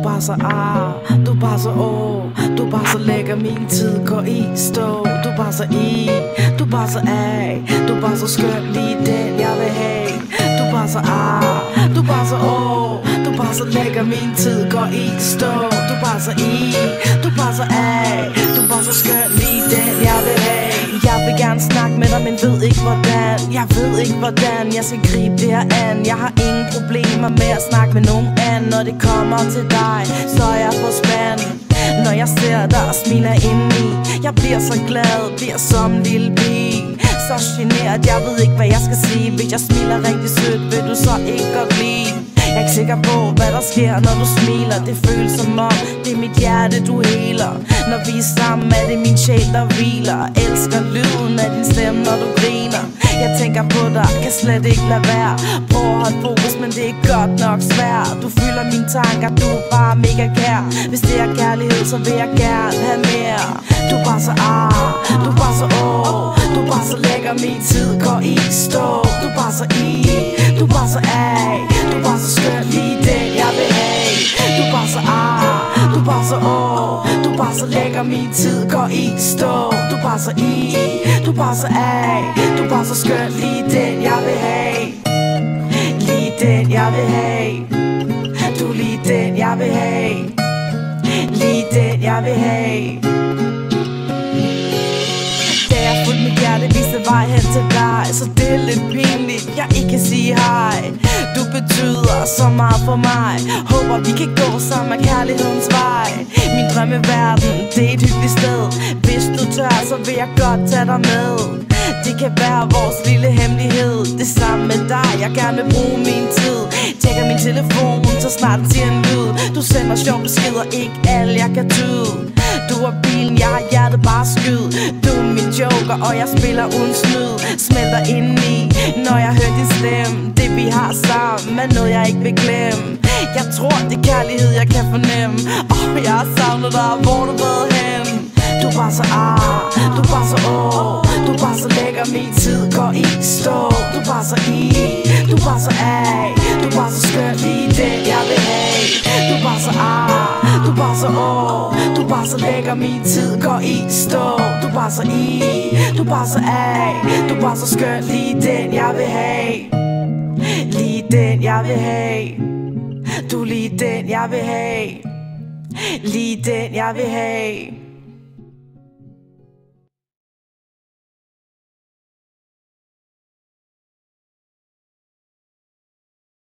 bare så du bare så du bare så lækker, min tid går i stå. Du bare så du bare så du bare så skøn, lige den jeg vil have. Du bare så du bare så du bare så lækker, min tid går i stå. Du bare så du bare så du bare så skøn, lige den jeg vil have. Jeg vil gerne snakke med dig, men ved ikke hvordan. Jeg ved ikke hvordan jeg skal gribe det her an. Jeg har ingen problemer med at snakke med nogen anden. Når det kommer til dig, så er jeg på spand. Når jeg ser dig og smiler indeni, jeg bliver så glad, bliver som en lille pige. Så generet, jeg ved ikke hvad jeg skal sige. Hvis jeg smiler rigtig sødt, vil du så ikke godt lide. Jeg er ikke sikker på hvad der sker når du smiler. Det føles som om det er mit hjerte du heler. Når vi er sammen er det min sjæl der hviler. Elsker lyden af din stemme når du griner. Jeg tænker på dig, kan slet ikke lade være. Prøv at holde fokus, men det er godt nok svært. Du fylder mine tanker, du er bare mega kær. Hvis det er kærlighed, så vil jeg gerne have mere. Du er bare så du er bare så du er bare så lækker, min tid går i stå. Du er bare så du er bare så du er bare så skøn, lige den jeg vil have. Du er bare så du er bare så du er bare så lækker, min tid går i stå. Du er bare så du er bare så du er bare så skøn, lige den jeg vil have. Lige den jeg vil have. Du er lige den jeg vil have. Lige den jeg vil have. Da jeg fulgte mit hjerte viste vej hen til dig, så det er lidt pinligt jeg ikke kan sige hej. Du betyder så meget for mig. Håber vi kan gå sammen af kærlighedens vej. Min drømmeverden, det er et hyggeligt sted. Hvis du tør, så vil jeg godt tage dig med. Det kan være vores lille hemmelighed. Det samme med dig, jeg gerne vil bruge min tid. Tjekker min telefon, så snart den siger en lyd. Du sender sjov beskeder, ikke alle jeg kan tyde. Du er bilen, jeg har hjertet bare skyd. Du er min joker, og jeg spiller uden snyd. Smelter indeni, når jeg hører din stemme. Det vi har sammen er noget jeg ikke vil glemme. Jeg tror det er kærlighed jeg kan fornemme. Jeg har savnet dig, hvor du været hen. Du er bare så du er bare så du er bare så lækker, min tid går i stå. Du er bare så du er bare så du er bare så skøn, lige den jeg vil have. Du er bare så du er bare så du er bare så lækker, min tid går i stå. Du er bare så du er bare så du er bare så skøn, lige den jeg vil have. Lige den jeg vil have. Du er lige den jeg vil have. Lige den jeg vil have.